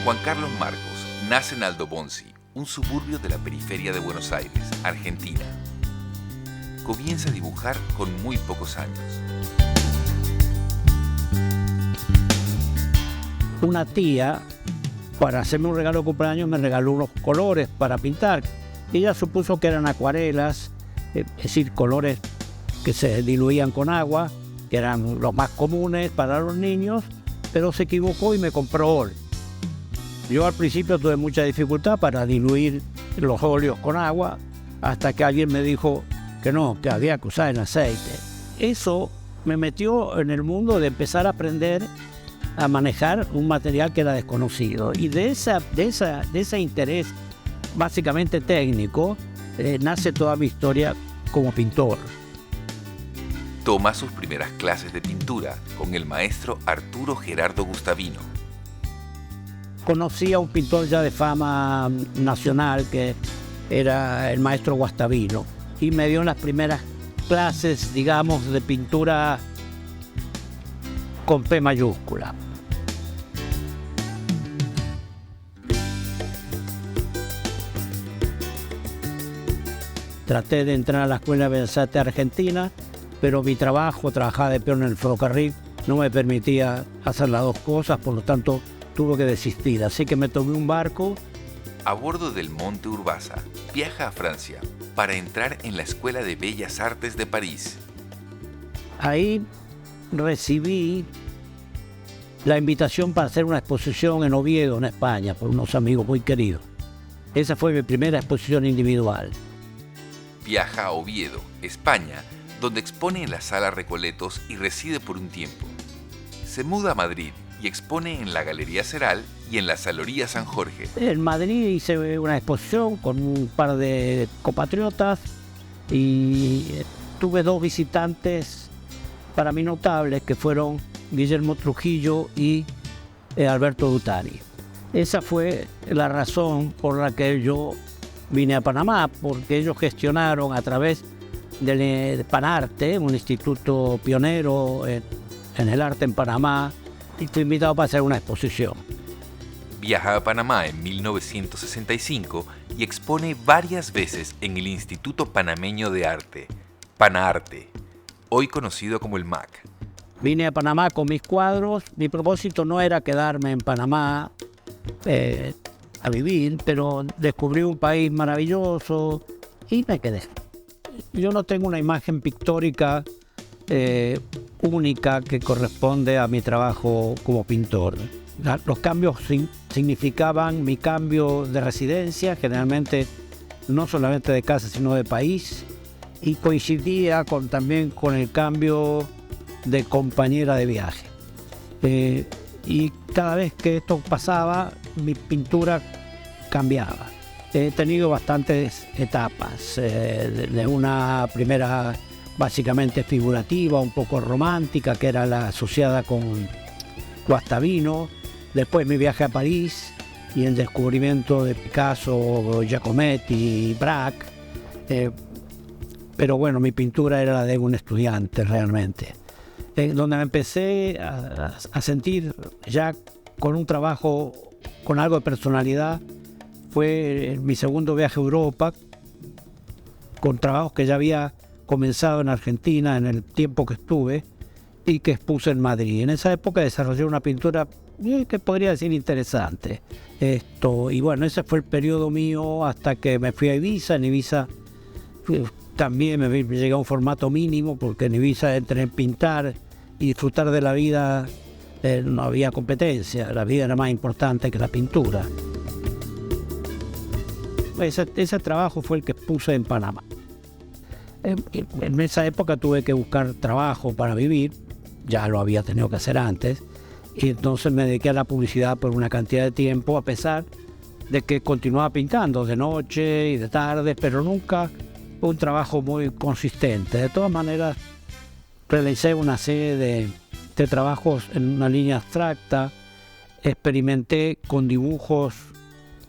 Juan Carlos Marcos nace en Aldo Bonzi, un suburbio de la periferia de Buenos Aires, Argentina. Comienza a dibujar con muy pocos años. Una tía, para hacerme un regalo de cumpleaños, me regaló unos colores para pintar. Ella supuso que eran acuarelas, es decir, colores que se diluían con agua, que eran los más comunes para los niños, pero se equivocó y me compró óleo. Yo al principio tuve mucha dificultad para diluir los óleos con agua, hasta que alguien me dijo que no, que había que usar el aceite. Eso me metió en el mundo de empezar a aprender a manejar un material que era desconocido. Y de ese interés básicamente técnico, nace toda mi historia como pintor. Toma sus primeras clases de pintura con el maestro Arturo Gerardo Gustavino. Conocí a un pintor ya de fama nacional que era el maestro Gustavino y me dio las primeras clases, digamos, de pintura con P mayúscula. Traté de entrar a la Escuela de Bellas Artes Argentina, pero mi trabajaba de peón en el ferrocarril, no me permitía hacer las dos cosas, por lo tanto tuve que desistir. Así que me tomé un barco. A bordo del Monte Urbasa, viaja a Francia para entrar en la Escuela de Bellas Artes de París. Ahí recibí la invitación para hacer una exposición en Oviedo, en España, por unos amigos muy queridos. Esa fue mi primera exposición individual. Viaja a Oviedo, España, donde expone en la Sala Recoletos y reside por un tiempo. Se muda a Madrid y expone en la Galería Seral y en la Saloría San Jorge. En Madrid hice una exposición con un par de compatriotas y tuve dos visitantes para mí notables, que fueron Guillermo Trujillo y Alberto Dutari. Esa fue la razón por la que yo vine a Panamá, porque ellos gestionaron a través del Panarte, un instituto pionero en el arte en Panamá, y fui invitado para hacer una exposición. Viaja a Panamá en 1965 y expone varias veces en el Instituto Panameño de Arte, Panarte, hoy conocido como el MAC. Vine a Panamá con mis cuadros. Mi propósito no era quedarme en Panamá a vivir, pero descubrí un país maravilloso y me quedé. Yo no tengo una imagen pictórica única que corresponde a mi trabajo como pintor. Los cambios significaban mi cambio de residencia, generalmente no solamente de casa sino de país, y coincidía también con el cambio de compañera de viaje. Y cada vez que esto pasaba, mi pintura cambiaba. He tenido bastantes etapas, de una primera básicamente figurativa, un poco romántica, que era la asociada con Guastavino, después mi viaje a París y el descubrimiento de Picasso, Giacometti, Braque, pero bueno, mi pintura era la de un estudiante realmente. Donde me empecé a sentir ya con un trabajo, con algo de personalidad, fue mi segundo viaje a Europa, con trabajos que ya había comenzado en Argentina en el tiempo que estuve y que expuse en Madrid. En esa época desarrollé una pintura que podría decir interesante. Y bueno, ese fue el periodo mío hasta que me fui a Ibiza. En Ibiza también me llegué a un formato mínimo, porque en Ibiza, entre pintar y disfrutar de la vida, no había competencia. La vida era más importante que la pintura. Ese trabajo fue el que puse en Panamá. En esa época tuve que buscar trabajo para vivir, ya lo había tenido que hacer antes, y entonces me dediqué a la publicidad por una cantidad de tiempo, a pesar de que continuaba pintando de noche y de tarde, pero nunca un trabajo muy consistente. De todas maneras, realicé una serie de trabajos en una línea abstracta, experimenté con dibujos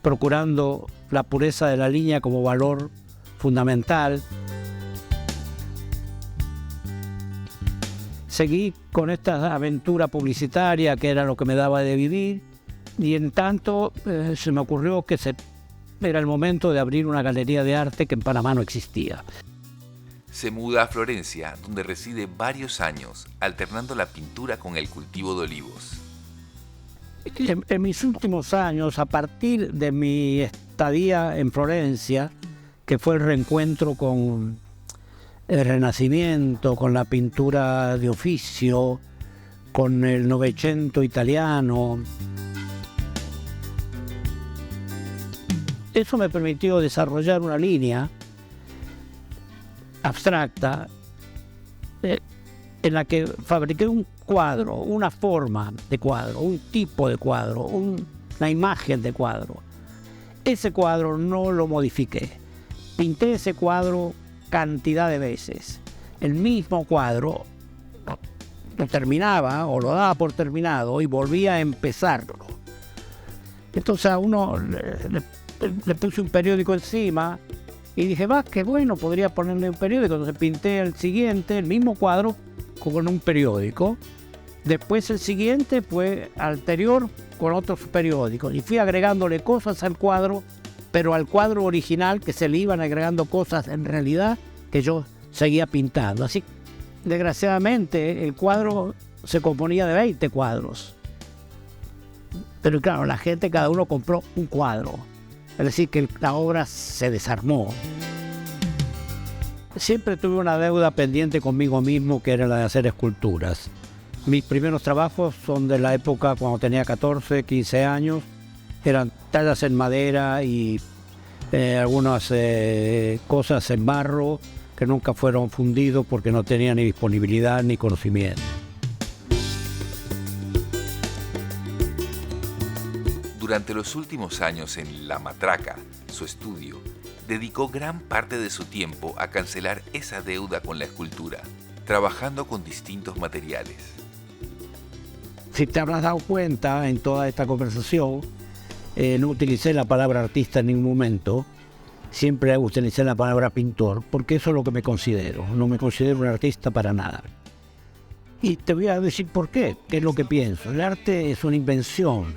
procurando la pureza de la línea como valor fundamental. Seguí con esta aventura publicitaria, que era lo que me daba de vivir, Y en tanto se me ocurrió que era el momento de abrir una galería de arte que en Panamá no existía. Se muda a Florencia, donde reside varios años, alternando la pintura con el cultivo de olivos. En mis últimos años, a partir de mi estadía en Florencia, que fue el reencuentro con el Renacimiento, con la pintura de oficio, con el Novecento italiano, eso me permitió desarrollar una línea abstracta en la que fabriqué un cuadro, una forma de cuadro, un tipo de cuadro, una imagen de cuadro. Ese cuadro no lo modifiqué. Pinté ese cuadro cantidad de veces. El mismo cuadro lo terminaba o lo daba por terminado y volvía a empezarlo. Entonces a uno le puse un periódico encima y dije, qué bueno, podría ponerle un periódico. Entonces pinté el siguiente, el mismo cuadro, con un periódico. Después el siguiente fue anterior con otros periódicos. Y fui agregándole cosas al cuadro, pero al cuadro original que se le iban agregando cosas en realidad que yo seguía pintando. Así, desgraciadamente, el cuadro se componía de 20 cuadros. Pero claro, la gente, cada uno compró un cuadro. Es decir, que la obra se desarmó. Siempre tuve una deuda pendiente conmigo mismo, que era la de hacer esculturas. Mis primeros trabajos son de la época cuando tenía 14, 15 años. Eran tallas en madera y algunas cosas en barro que nunca fueron fundidos porque no tenía ni disponibilidad ni conocimiento. Durante los últimos años en La Matraca, su estudio, dedicó gran parte de su tiempo a cancelar esa deuda con la escultura, trabajando con distintos materiales. Si te habrás dado cuenta en toda esta conversación, no utilicé la palabra artista en ningún momento, siempre utilicé la palabra pintor, porque eso es lo que me considero, no me considero un artista para nada. Y te voy a decir por qué es lo que pienso. El arte es una invención.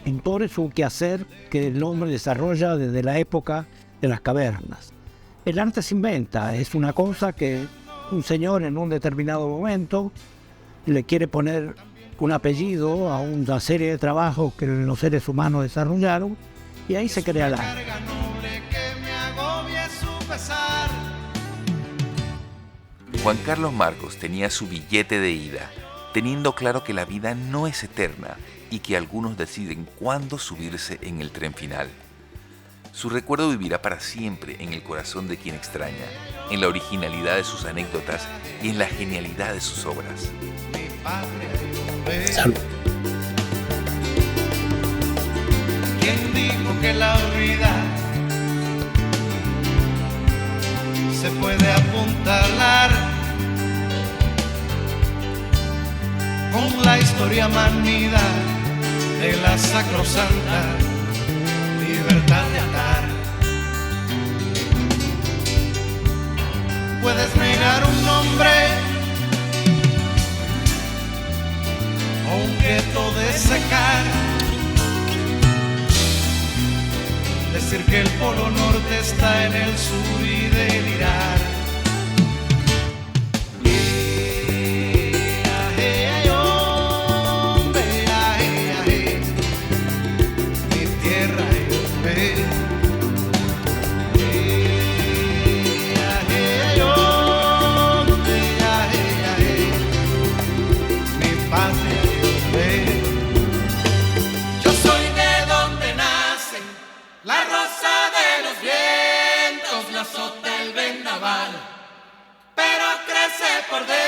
Pintor es un quehacer que el hombre desarrolla desde la época de las cavernas. El arte se inventa, es una cosa que un señor en un determinado momento le quiere poner un apellido a una serie de trabajos que los seres humanos desarrollaron y ahí se crea el arte. Juan Carlos Marcos tenía su billete de ida, teniendo claro que la vida no es eterna y que algunos deciden cuándo subirse en el tren final. Su recuerdo vivirá para siempre en el corazón de quien extraña, en la originalidad de sus anécdotas y en la genialidad de sus obras. Salud. ¿Quién dijo que la vida se puede apuntalar con la historia manida de la sacrosanta libertad de andar? Puedes negar un nombre o un gueto de secar, decir que el polo norte está en el sur y delirar. Pero crece por dentro.